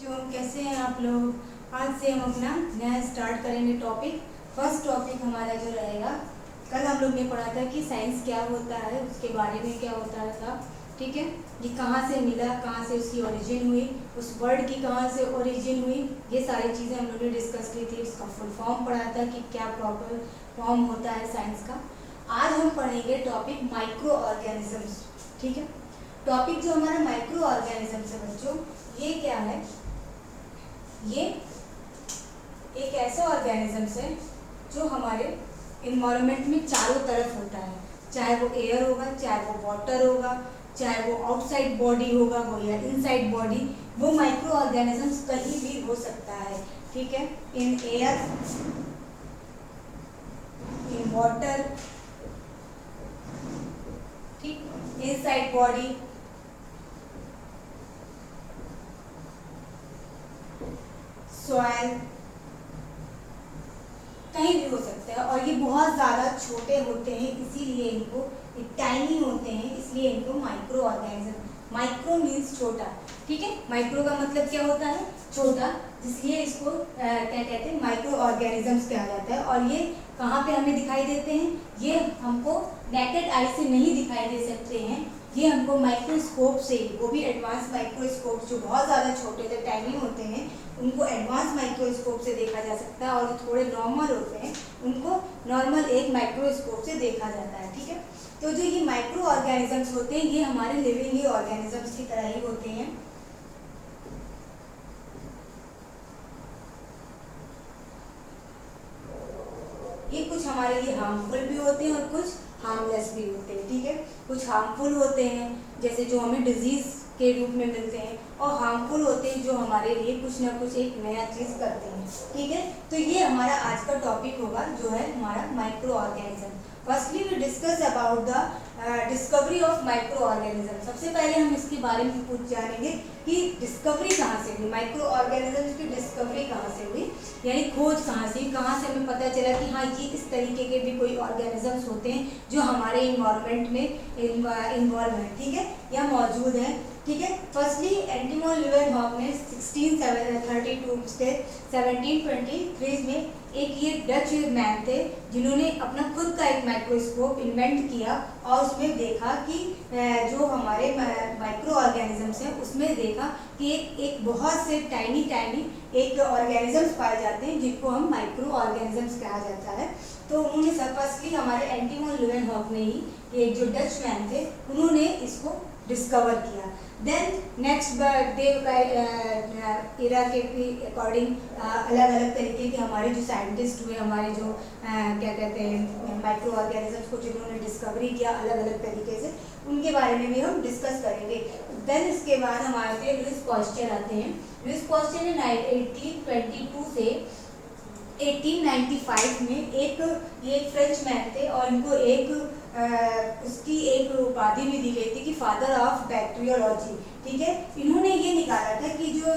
वालेकुम, कैसे हैं आप लोग। आज से हम अपना नया स्टार्ट करेंगे टॉपिक। फर्स्ट टॉपिक हमारा जो रहेगा, कल हम लोग ने पढ़ा था कि साइंस क्या होता है, उसके बारे में क्या होता था। ठीक है, ये कहाँ से मिला, कहाँ से उसकी ओरिजिन हुई, उस वर्ड की कहाँ से ओरिजिन हुई, ये सारी चीज़ें हम लोग ने डिस्कस की थी। उसका फुल फॉर्म पढ़ा था कि क्या प्रॉपर फॉर्म होता है साइंस का। आज हम पढ़ेंगे टॉपिक माइक्रो ऑर्गेनिजम्स। ठीक है, टॉपिक जो हमारा माइक्रो ऑर्गेनिजम्स है बच्चों, ये क्या है, ये एक ऐसा ऑर्गेनिजम्स है जो हमारे इन्वायरमेंट में चारों तरफ होता है। चाहे वो एयर होगा, चाहे वो वाटर होगा, चाहे वो आउटसाइड बॉडी होगा वो या इनसाइड बॉडी, वो माइक्रो ऑर्गेनिजम्स कहीं भी हो सकता है। ठीक है, इन एयर, इन वाटर, ठीक, इनसाइड बॉडी, सॉइल, कहीं भी हो सकता है। और ये बहुत ज़्यादा छोटे होते हैं, इसीलिए इनको टाइनी होते हैं, इसलिए इनको माइक्रो ऑर्गेनिज्म। माइक्रो मीन्स छोटा। ठीक है, माइक्रो का मतलब क्या होता है, छोटा, इसलिए इसको क्या कहते हैं, माइक्रो ऑर्गेनिजम्स कहा जाता है। और ये कहाँ पे हमें दिखाई देते हैं, ये हमको नेकेड आई से नहीं दिखाई दे सकते हैं, ये हमको माइक्रोस्कोप से, वो भी एडवांस माइक्रोस्कोप जो बहुत ज़्यादा छोटे होते, टाइनी होते हैं, उनको एडवांस माइक्रोस्कोप से देखा जा सकता है। और जो थोड़े नॉर्मल होते हैं उनको नॉर्मल एक माइक्रोस्कोप से देखा जाता है। ठीक है, तो जो ये माइक्रो ऑर्गेनिजम्स होते हैं ये हमारे लिविंग ही ऑर्गेनिजम्स की तरह ही होते हैं। ये कुछ हमारे लिए हार्मफुल भी होते हैं और कुछ हार्मलेस भी होते हैं। ठीक है, कुछ हार्मफुल होते हैं जैसे जो हमें डिजीज के रूप में मिलते हैं, और हार्मफुल होते हैं जो हमारे लिए कुछ ना कुछ एक नया चीज़ करते हैं। ठीक है, तो ये हमारा आज का टॉपिक होगा जो है हमारा micro organism. Firstly we discuss about the discovery of micro organism. सबसे पहले हम इसके बारे में कुछ जानेंगे कि डिस्कवरी कहाँ से हुई, माइक्रो ऑर्गेनिजम्स की डिस्कवरी कहाँ से हुई, यानी खोज कहाँ से, कहाँ से हमें पता चला कि हाँ ये इस तरीके के भी कोई ऑर्गेनिजम्स होते हैं जो हमारे इन्वायरमेंट में इन्वॉल्व है। ठीक है, या मौजूद है। ठीक है, फर्स्टली एंटिमोन लीवेनहॉक ने 1632 से 1723 में एक ये डच मैन थे जिन्होंने अपना खुद का एक माइक्रोस्कोप इन्वेंट किया और उसमें देखा कि जो हमारे माइक्रो ऑर्गेनिजम्स हैं उसमें देखा कि एक बहुत से टाइनी एक ऑर्गेनिजम्स पाए जाते हैं जिनको हम माइक्रो ऑर्गेनिजम्स कहा जाता है। तो उन्होंने फर्स्टली हमारे एंटिमोन लीवेनहॉक ने ही, एक जो डच मैन थे, उन्होंने इसको डिस्कवर किया। देन नेक्स्ट डे इरा के अकॉर्डिंग अलग अलग तरीके के हमारे जो साइंटिस्ट हुए, हमारे जो क्या कहते हैं माइक्रो ऑर्गेनिजम्स को जिन्होंने डिस्कवरी किया अलग अलग तरीके से, उनके बारे में भी हम डिस्कस करेंगे। देन इसके बाद हमारे पे लुईस पास्चर आते हैं। लुईस पास्चर ने 1822 से 1895 में ये फ्रेंच मैन थे और इनको उसकी एक उपाधि भी दी गई थी कि फादर ऑफ बैक्टीरियोलॉजी। ठीक है, इन्होंने ये निकाला था कि जो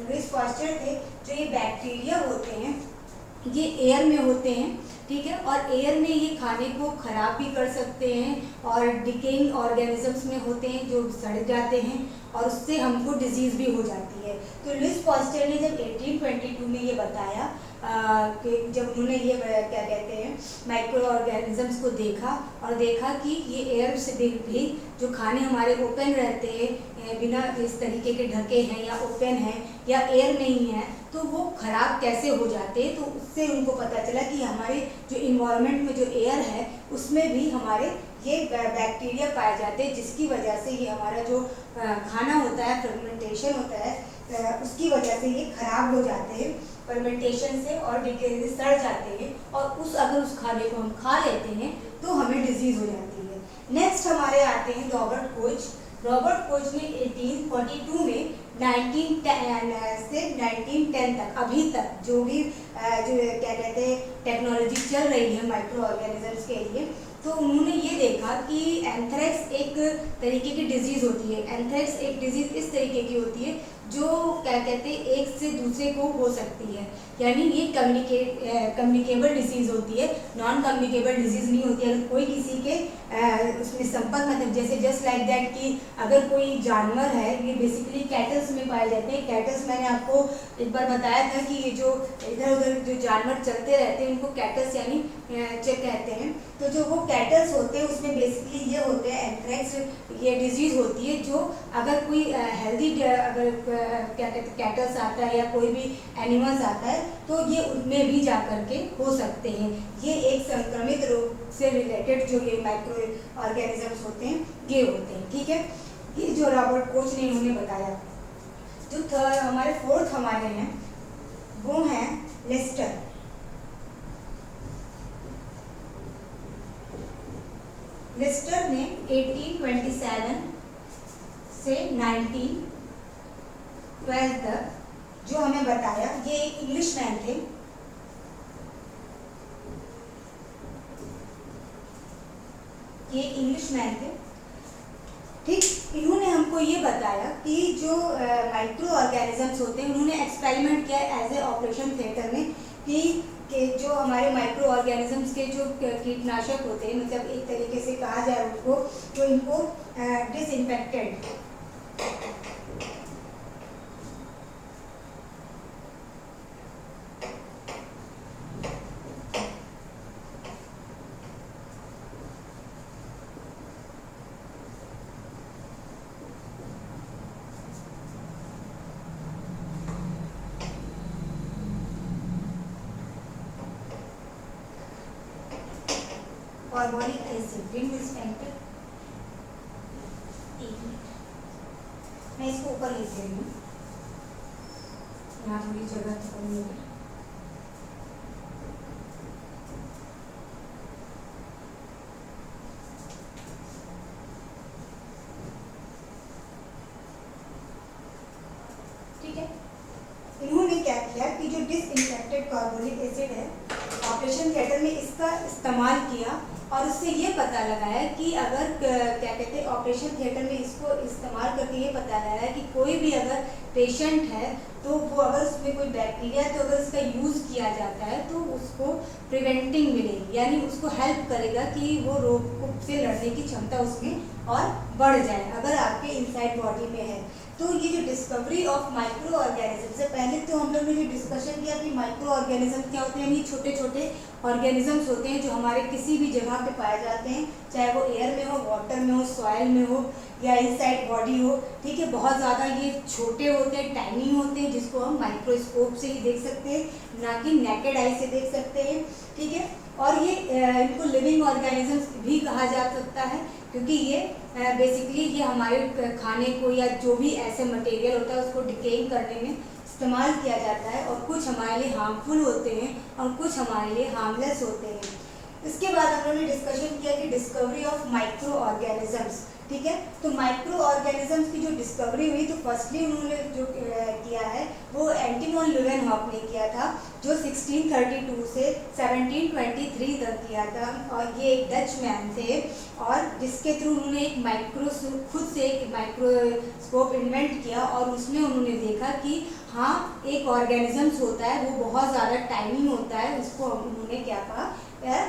लुईस पास्चर थे, जो ये बैक्टीरिया होते हैं ये एयर में होते हैं। ठीक है, और एयर में ये खाने को खराब भी कर सकते हैं और डिकेइंग ऑर्गेनिजम्स में होते हैं जो सड़ जाते हैं और उससे हमको डिजीज़ भी हो जाती है। तो लुईस पास्चर ने जब 1822 में ये बताया कि जब उन्होंने ये क्या कहते हैं माइक्रो ऑर्गेनिजम्स को देखा और देखा कि ये एयर से भी जो खाने हमारे ओपन रहते हैं, बिना इस तरीके के ढके हैं या ओपन हैं या एयर नहीं है, तो वो ख़राब कैसे हो जाते हैं। तो उससे उनको पता चला कि हमारे जो इन्वायरमेंट में जो एयर है उसमें भी हमारे ये बैक्टीरिया पाए जाते हैं, जिसकी वजह से ये हमारा जो खाना होता है, फर्मेंटेशन होता है, उसकी वजह से ये खराब हो जाते हैं फर्मेंटेशन से और डिके से सड़ जाते हैं, और अगर उस खाने को हम खा लेते हैं तो हमें डिजीज़ हो जाती है। नेक्स्ट हमारे आते हैं रॉबर्ट कोच। रॉबर्ट कोच ने 1842 में 1910 से 1910 तक, अभी तक जो भी जो क्या कहते हैं टेक्नोलॉजी चल रही है माइक्रो ऑर्गेनिजम्स के लिए, तो उन्होंने ये देखा कि एंथ्रेक्स एक तरीके की डिजीज़ होती है। एंथ्रेक्स एक डिजीज़ इस तरीके की होती है जो क्या कहते हैं एक से दूसरे को हो सकती है, यानी ये कम्युनिकेबल डिजीज़ होती है, नॉन कम्युनिकेबल डिजीज़ नहीं होती है। अगर कोई किसी के उसमें संपर्क मतलब जैसे जस्ट लाइक दैट कि अगर कोई जानवर है, ये बेसिकली कैटल कैटल्स में पाए जाते हैं। कैटल्स मैंने आपको एक बार बताया था कि ये जो इधर उधर जो जानवर चलते रहते हैं उनको कैटल्स यानी चेक कहते हैं। तो जो वो कैटल्स होते हैं उसमें बेसिकली ये होते हैं एंथ्रेक्स, ये डिजीज होती है जो अगर कोई हेल्दी अगर क्या कहते हैं कैटल्स आता है या कोई भी एनिमल्स आता है तो ये उनमें भी जा करके हो सकते हैं। ये एक संक्रमित रोग से रिलेटेड जो ये माइक्रो ऑर्गेनिजम्स होते हैं ये होते हैं। ठीक है, ये जो रॉबर्ट कोच ने इन्होंने बताया। जो हमारे फोर्थ हमारे हैं वो हैं लिस्टर। लिस्टर ने 1827 से 1912 तक जो हमें बताया, ये एक इंग्लिश मैन थे। ये इंग्लिश मैन थे, ठीक। इन्होंने हमको ये बताया कि जो माइक्रो ऑर्गेनिजम्स होते हैं, उन्होंने एक्सपेरिमेंट किया एज ए ऑपरेशन थिएटर में कि जो हमारे माइक्रो ऑर्गेनिजम्स के जो कीटनाशक होते हैं, मतलब एक तरीके से कहा जाए उनको, तो इनको डिसइंफेक्टेड कार्बोनिक एसिड डिसइंफेक्टेड। मैं इसको ऊपर लिख दे रही हूँ, यहाँ थोड़ी जगह तो कमी होगी। ठीक है, इन्होंने क्या किया कि जो डिसइंफेक्टेड कार्बोनिक एसिड है ऑपरेशन थिएटर में इसका इस्तेमाल किया और उससे ये पता लगाया कि अगर क्या कहते हैं ऑपरेशन थिएटर में इसको इस्तेमाल करके ये पता लगाया कि कोई भी अगर पेशेंट है तो वो अगर उसमें कोई बैक्टीरिया है तो अगर इसका यूज़ किया जाता है तो उसको प्रिवेंटिंग मिलेगी, यानी उसको हेल्प करेगा कि वो रोग से लड़ने की क्षमता उसमें और बढ़ जाए अगर आपके इनसाइड बॉडी में है। तो ये जो डिस्कवरी ऑफ माइक्रो ऑर्गेनिज्म से पहले तो हम लोग ने जो डिस्कशन किया कि माइक्रो ऑर्गेनिज्म क्या होते हैं, ये छोटे छोटे ऑर्गेनिजम्स होते हैं जो हमारे किसी भी जगह पे पाए जाते हैं, चाहे वो एयर में हो, वाटर में हो, सॉइल में हो या इनसाइड बॉडी हो। ठीक है, बहुत ज़्यादा ये छोटे होते हैं, टाइनी होते हैं, जिसको हम माइक्रोस्कोप से ही देख सकते हैं, ना कि नेकेड आई से देख सकते हैं। ठीक है, और ये इनको लिविंग ऑर्गेनिजम्स भी कहा जा सकता है क्योंकि ये बेसिकली ये हमारे खाने को या जो भी ऐसे मटेरियल होता है उसको डिकेइंग करने में इस्तेमाल किया जाता है, और कुछ हमारे लिए हार्मफुल होते हैं और कुछ हमारे लिए हार्मलेस होते हैं। इसके बाद हम लोगों ने डिस्कशन किया कि डिस्कवरी ऑफ माइक्रो ऑर्गेनिजम्स। ठीक है, तो माइक्रो ऑर्गेनिजम्स की जो डिस्कवरी हुई तो फर्स्टली उन्होंने जो किया है वो एंटिमोन ल्यूवेनहॉक ने किया था, जो 1632 से 1723 तक किया था, और ये एक डच मैन थे और जिसके थ्रू उन्होंने एक खुद से एक माइक्रोस्कोप इन्वेंट किया और उसमें उन्होंने देखा कि हाँ एक ऑर्गेनिजम्स होता है वो बहुत ज़्यादा टाइनी होता है, उसको उन्होंने क्या कहा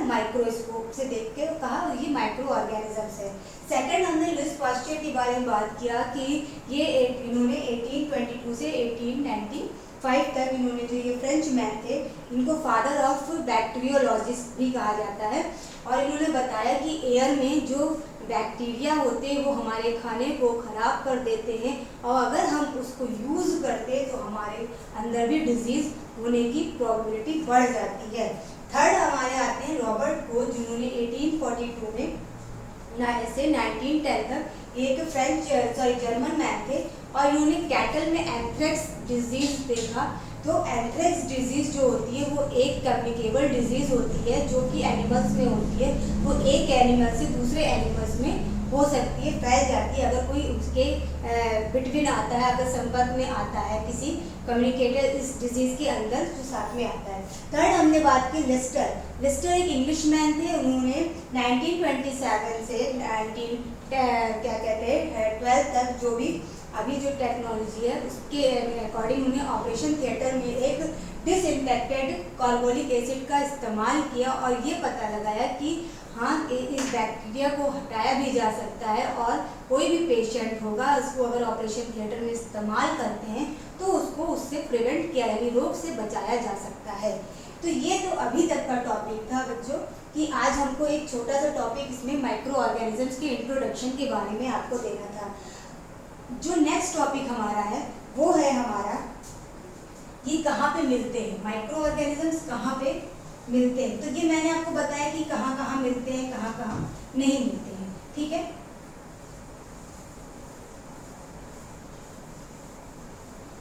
माइक्रोस्कोप से देख के कहा ये माइक्रो ऑर्गेनिजम्स है। सेकंड हमने लुईस पास्चर के बारे में बात किया कि ये इन्होंने 1822 से 1895 तक इन्होंने जो ये फ्रेंच मैन थे इनको फादर ऑफ बैक्टीरियोलॉजिस्ट भी कहा जाता है, और इन्होंने बताया कि एयर में जो बैक्टीरिया होते हैं वो हमारे खाने को ख़राब कर देते हैं और अगर हम उसको यूज़ करते हैं तो हमारे अंदर भी डिजीज़ होने की प्रोबेबिलिटी बढ़ जाती है। थर्ड हमारे आते हैं रॉबर्ट कोच, जिन्होंने 1842 में से 1910 तक एक जर्मन मैन थे और इन्होंने कैटल में एंथ्रेक्स डिजीज देखा। तो एंथ्रेक्स डिजीज जो होती है वो एक कम्युनिकेबल डिजीज होती है जो कि एनिमल्स में होती है, वो एक एनिमल से दूसरे एनिमल्स में हो सकती है, फैल जाती है अगर कोई उसके बिटवीन आता है, अगर संपर्क में आता है किसी कम्युनिकेटर इस डिजीज के अंदर जो साथ में आता है। थर्ड हमने बात की लिस्टर एक इंग्लिश मैन थे, उन्होंने 1927 से 12 तक जो भी अभी जो टेक्नोलॉजी है उसके अकॉर्डिंग उन्हें ऑपरेशन थिएटर में एक डिसइंफेक्टेड कार्बोनिक एसिड का इस्तेमाल किया और ये पता लगाया कि हाँ इस बैक्टीरिया को हटाया भी जा सकता है, और कोई भी पेशेंट होगा उसको अगर ऑपरेशन थिएटर में इस्तेमाल करते हैं तो उसको उससे प्रिवेंट किया, यानी रोग से बचाया जा सकता है। तो ये तो अभी तक का टॉपिक था बच्चों, कि आज हमको एक छोटा सा टॉपिक इसमें माइक्रो ऑर्गेनिजम्स के इंट्रोडक्शन के बारे में आपको देना था। जो नेक्स्ट टॉपिक हमारा है वो है हमारा कि कहाँ पे मिलते हैं माइक्रो ऑर्गेनिजम्स, कहाँ पे मिलते हैं। तो ये मैंने आपको बताया कि कहाँ कहाँ मिलते हैं, कहाँ कहाँ नहीं मिलते हैं, ठीक है।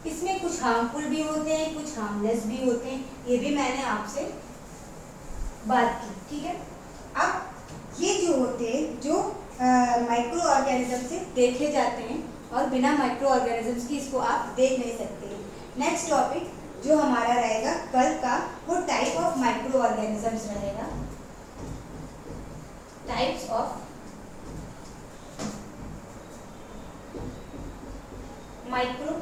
इसमें कुछ हार्मफुल भी होते हैं, कुछ हार्मलेस भी होते हैं, ये भी मैंने आपसे बात की, ठीक है। अब ये जो होते हैं, जो माइक्रो ऑर्गेनिज्म से देखे जाते हैं और बिना माइक्रो ऑर्गेनिजम्स की इसको आप देख नहीं सकते। नेक्स्ट टॉपिक जो हमारा रहेगा कल का, वो टाइप ऑफ माइक्रो ऑर्गेनिजम्स रहेगा। टाइप्स ऑफ माइक्रो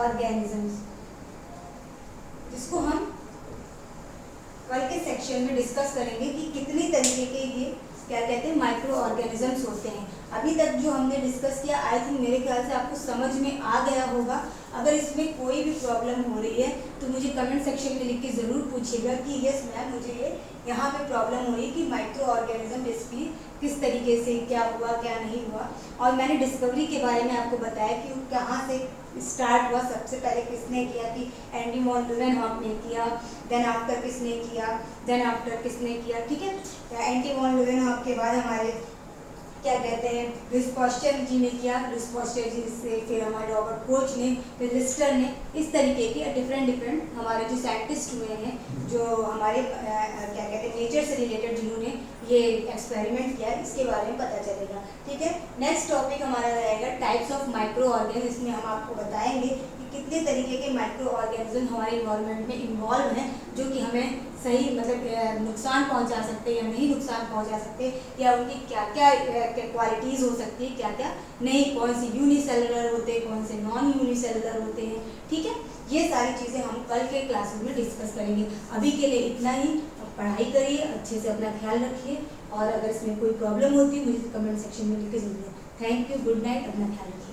ऑर्गेनिजम्स, जिसको हम कल के सेक्शन में डिस्कस करेंगे कि कितनी तरीके के ये क्या कहते हैं माइक्रो ऑर्गेनिजम्स होते हैं। अभी तक जो हमने डिस्कस किया, आई थिंक मेरे ख्याल से आपको समझ में आ गया होगा। अगर इसमें कोई भी प्रॉब्लम हो रही है तो मुझे कमेंट सेक्शन में लिख के ज़रूर पूछिएगा कि यस मैम मुझे ये यहाँ पे प्रॉब्लम हो रही है कि माइक्रो ऑर्गेनिज्म इसकी किस तरीके से क्या हुआ क्या नहीं हुआ। और मैंने डिस्कवरी के बारे में आपको बताया कि कहाँ से स्टार्ट हुआ। सबसे पहले किसने किया कि एंडी वॉन ल्यूवेनहॉक ने किया, देन आफ्टर किसने किया, देन आफ्टर किसने किया, ठीक है। एंडी वॉन ल्यूवेनहॉक के बाद हमारे क्या कहते हैं रिस्पॉस्टर जी ने किया, रिस्पॉस्टर जी से फिर हमारे रॉबर्ट कोच ने, फिर लिस्टर ने। इस तरीके के डिफरेंट हमारे जो साइंटिस्ट हुए हैं, जो हमारे क्या कहते हैं नेचर से रिलेटेड जिन्होंने ये एक्सपेरिमेंट किया, इसके बारे में पता चलेगा, ठीक है। नेक्स्ट टॉपिक हमारा रहेगा टाइप्स ऑफ माइक्रो ऑर्गेनिज्म। इसमें हम आपको बताएंगे कि कितने तरीके के माइक्रो ऑर्गेनिज्म हमारे इन्वायरमेंट में इन्वॉल्व हैं, जो कि हमें सही मतलब नुकसान पहुंचा सकते हैं या नहीं नुकसान पहुंचा सकते, या उनकी क्या क्या क्वालिटीज़ हो सकती है, क्या क्या नहीं, कौन से यूनिसेलुलर होते हैं, कौन से नॉन यूनिसेलुलर होते हैं, ठीक है। ये सारी चीज़ें हम कल के क्लासेस में डिस्कस करेंगे। अभी के लिए इतना ही। पढ़ाई करिए, अच्छे से अपना ख्याल रखिए, और अगर इसमें कोई प्रॉब्लम होती है मुझे कमेंट सेक्शन में लिख के जरूर। थैंक यू, गुड नाइट, अपना ख्याल रखिए।